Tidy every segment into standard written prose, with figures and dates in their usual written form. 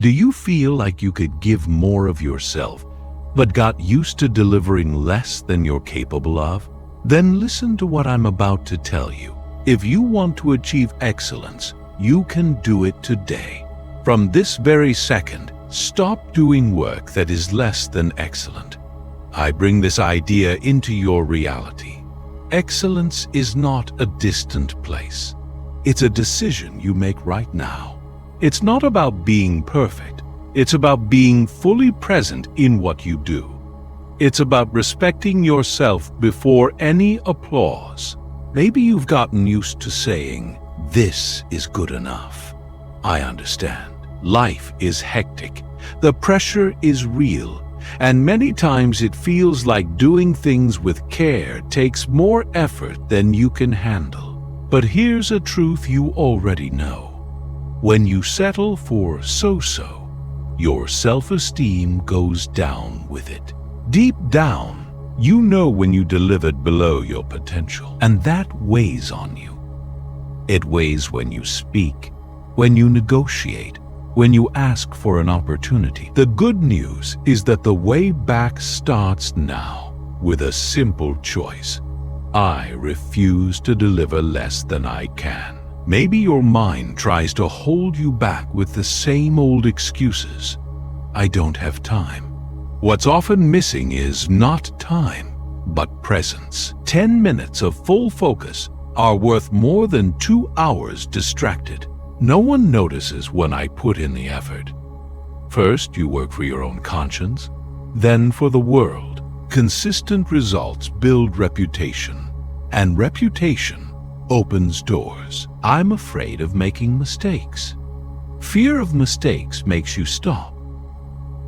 Do you feel like you could give more of yourself, but got used to delivering less than you're capable of? Then listen to what I'm about to tell you. If you want to achieve excellence, you can do it today. From this very second, stop doing work that is less than excellent. I bring this idea into your reality. Excellence is not a distant place. It's a decision you make right now. It's not about being perfect. It's about being fully present in what you do. It's about respecting yourself before any applause. Maybe you've gotten used to saying, "This is good enough." I understand. Life is hectic. The pressure is real. And many times it feels like doing things with care takes more effort than you can handle. But here's a truth you already know. When you settle for so-so, your self-esteem goes down with it. Deep down, you know when you delivered below your potential, and that weighs on you. It weighs when you speak, when you negotiate, when you ask for an opportunity. The good news is that the way back starts now with a simple choice. I refuse to deliver less than I can. Maybe your mind tries to hold you back with the same old excuses. I don't have time. What's often missing is not time, but presence. 10 minutes of full focus are worth more than 2 hours distracted. No one notices when I put in the effort. First, you work for your own conscience, then for the world. Consistent results build reputation, and reputation opens doors. I'm afraid of making mistakes. Fear of mistakes makes you stop.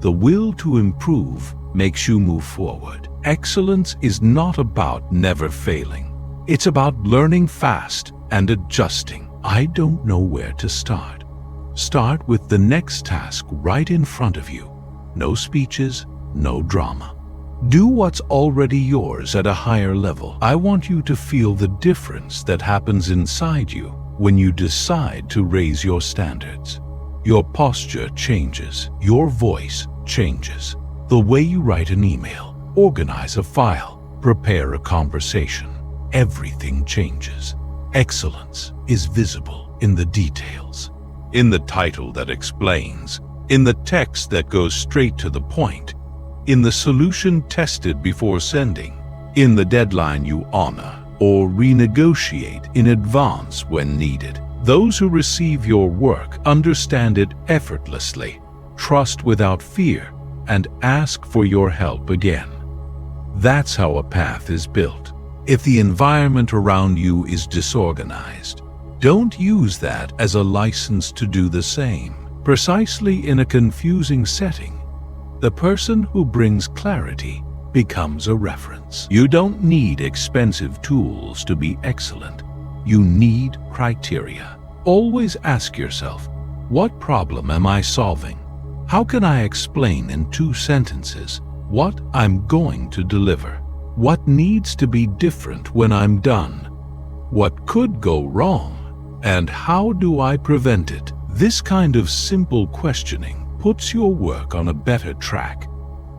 The will to improve makes you move forward. Excellence is not about never failing. It's about learning fast and adjusting. I don't know where to start. Start with the next task right in front of you. No speeches, no drama. Do what's already yours at a higher level. I want you to feel the difference that happens inside you when you decide to raise your standards. Your posture changes. Your voice changes. The way you write an email, organize a file, prepare a conversation, everything changes. Excellence is visible in the details, in the title that explains, in the text that goes straight to the point, in the solution tested before sending, in the deadline you honor or renegotiate in advance when needed. Those who receive your work understand it effortlessly, trust without fear, and ask for your help again. That's how a path is built. If the environment around you is disorganized, don't use that as a license to do the same. Precisely in a confusing setting, the person who brings clarity becomes a reference. You don't need expensive tools to be excellent. You need criteria. Always ask yourself, what problem am I solving? How can I explain in 2 sentences what I'm going to deliver? What needs to be different when I'm done? What could go wrong? And how do I prevent it? This kind of simple questioning puts your work on a better track.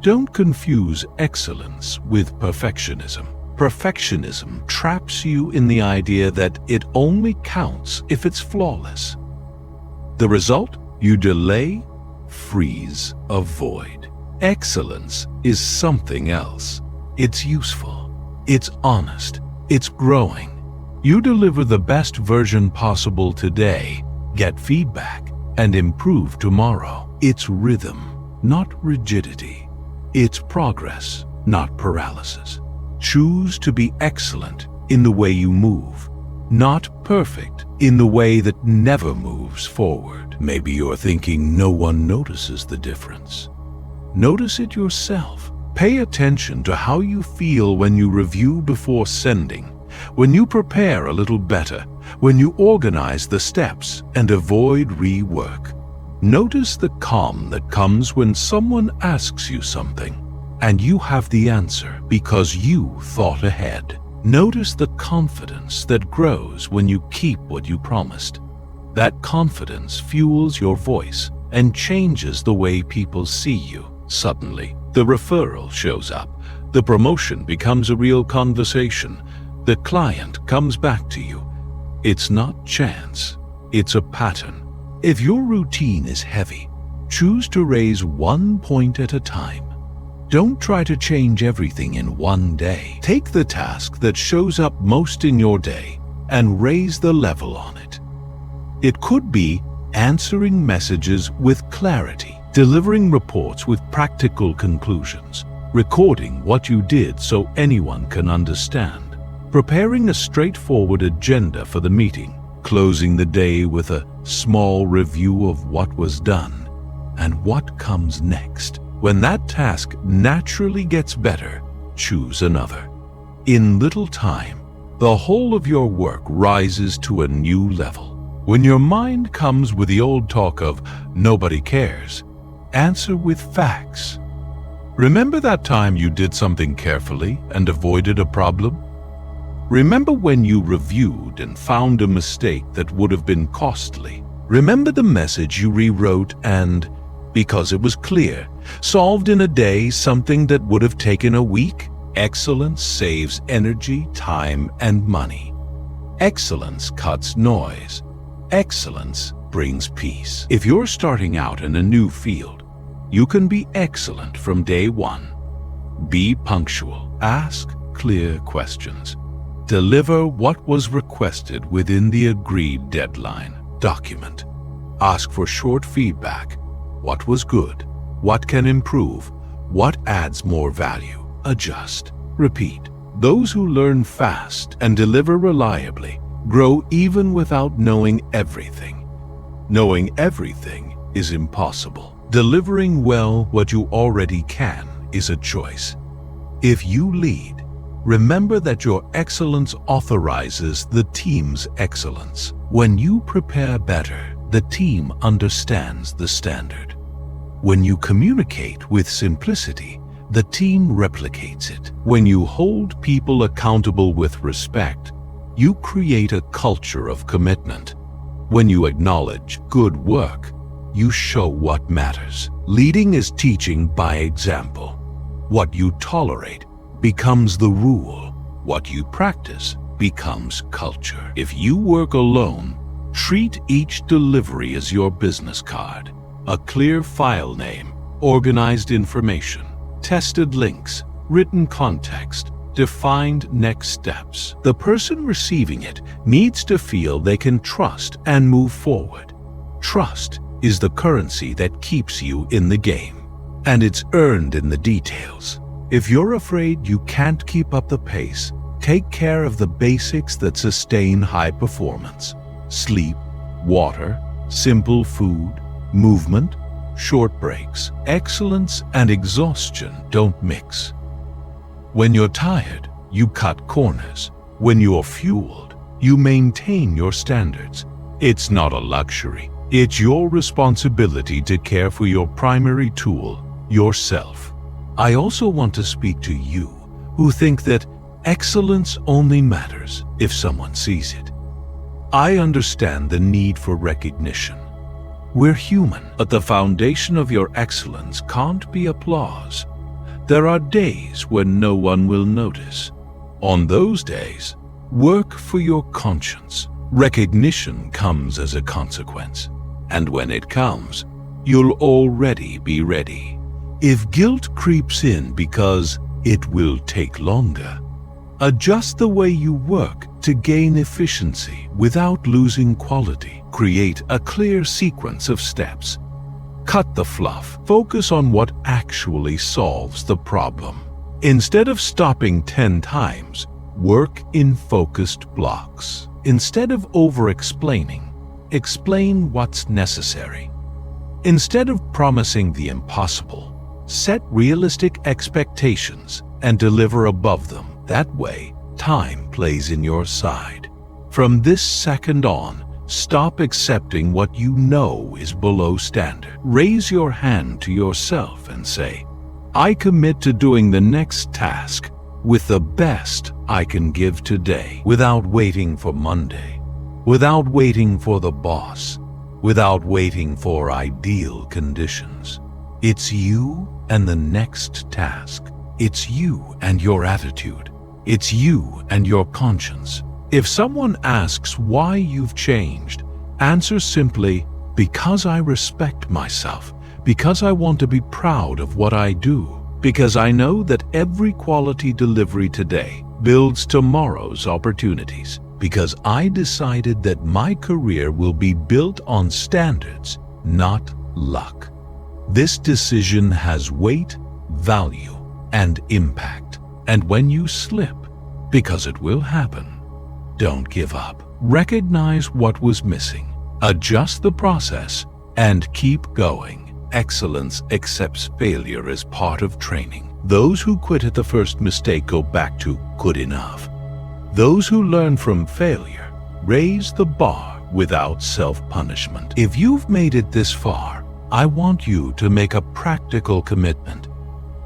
Don't confuse excellence with perfectionism. Perfectionism traps you in the idea that it only counts if it's flawless. The result? You delay, freeze, avoid. Excellence is something else. It's useful. It's honest. It's growing. You deliver the best version possible today, get feedback, and improve tomorrow. It's rhythm, not rigidity. It's progress, not paralysis. Choose to be excellent in the way you move, not perfect in the way that never moves forward. Maybe you're thinking no one notices the difference. Notice it yourself. Pay attention to how you feel when you review before sending, when you prepare a little better, when you organize the steps and avoid rework. Notice the calm that comes when someone asks you something and you have the answer because you thought ahead. Notice the confidence that grows when you keep what you promised. That confidence fuels your voice and changes the way people see you. Suddenly, the referral shows up. The promotion becomes a real conversation. The client comes back to you. It's not chance, it's a pattern. If your routine is heavy, choose to raise one point at a time. Don't try to change everything in one day. Take the task that shows up most in your day and raise the level on it. It could be answering messages with clarity, delivering reports with practical conclusions, recording what you did so anyone can understand, preparing a straightforward agenda for the meeting, closing the day with a small review of what was done and what comes next. When that task naturally gets better, choose another. In little time, the whole of your work rises to a new level. When your mind comes with the old talk of nobody cares, answer with facts. Remember that time you did something carefully and avoided a problem? Remember when you reviewed and found a mistake that would have been costly? Remember the message you rewrote and, because it was clear, solved in a day something that would have taken a week? Excellence saves energy, time, and money. Excellence cuts noise. Excellence brings peace. If you're starting out in a new field, you can be excellent from day one. Be punctual. Ask clear questions. Deliver what was requested within the agreed deadline. Document. Ask for short feedback. What was good? What can improve? What adds more value? Adjust. Repeat. Those who learn fast and deliver reliably grow even without knowing everything. Knowing everything is impossible. Delivering well what you already can is a choice. If you lead, remember that your excellence authorizes the team's excellence. When you prepare better, the team understands the standard. When you communicate with simplicity, the team replicates it. When you hold people accountable with respect, you create a culture of commitment. When you acknowledge good work, you show what matters. Leading is teaching by example. What you tolerate becomes the rule. What you practice becomes culture. If you work alone, treat each delivery as your business card. A clear file name, organized information, tested links, written context, defined next steps. The person receiving it needs to feel they can trust and move forward. Trust is the currency that keeps you in the game, and it's earned in the details. If you're afraid you can't keep up the pace, take care of the basics that sustain high performance. Sleep, water, simple food, movement, short breaks. Excellence and exhaustion don't mix. When you're tired, you cut corners. When you're fueled, you maintain your standards. It's not a luxury. It's your responsibility to care for your primary tool, yourself. I also want to speak to you who think that excellence only matters if someone sees it. I understand the need for recognition. We're human, but the foundation of your excellence can't be applause. There are days when no one will notice. On those days, work for your conscience. Recognition comes as a consequence. And when it comes, you'll already be ready. If guilt creeps in because it will take longer, adjust the way you work to gain efficiency without losing quality. Create a clear sequence of steps. Cut the fluff. Focus on what actually solves the problem. Instead of stopping 10 times, work in focused blocks. Instead of over-explaining, explain what's necessary. Instead of promising the impossible, set realistic expectations and deliver above them. That way, time plays in your side. From this second on, stop accepting what you know is below standard. Raise your hand to yourself and say, I commit to doing the next task with the best I can give today, without waiting for Monday, without waiting for the boss, without waiting for ideal conditions. It's you and the next task. It's you and your attitude. It's you and your conscience. If someone asks why you've changed, answer simply, because I respect myself, because I want to be proud of what I do, because I know that every quality delivery today builds tomorrow's opportunities, because I decided that my career will be built on standards, not luck. This decision has weight, value, and impact. And when you slip, because it will happen, don't give up. Recognize what was missing, adjust the process, and keep going. Excellence accepts failure as part of training. Those who quit at the first mistake go back to good enough. Those who learn from failure raise the bar without self-punishment. If you've made it this far, I want you to make a practical commitment.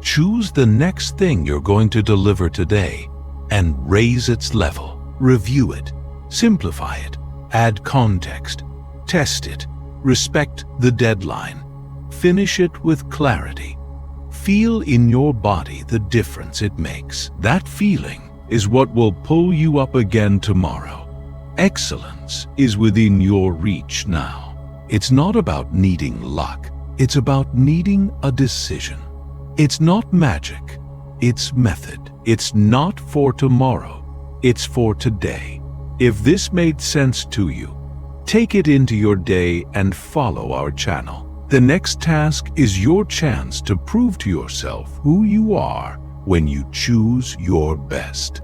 Choose the next thing you're going to deliver today and raise its level. Review it, simplify it, add context, test it, respect the deadline, finish it with clarity. Feel in your body the difference it makes. That feeling is what will pull you up again tomorrow. Excellence is within your reach now. It's not about needing luck. It's about needing a decision. It's not magic. It's method. It's not for tomorrow. It's for today. If this made sense to you, take it into your day and follow our channel. The next task is your chance to prove to yourself who you are when you choose your best.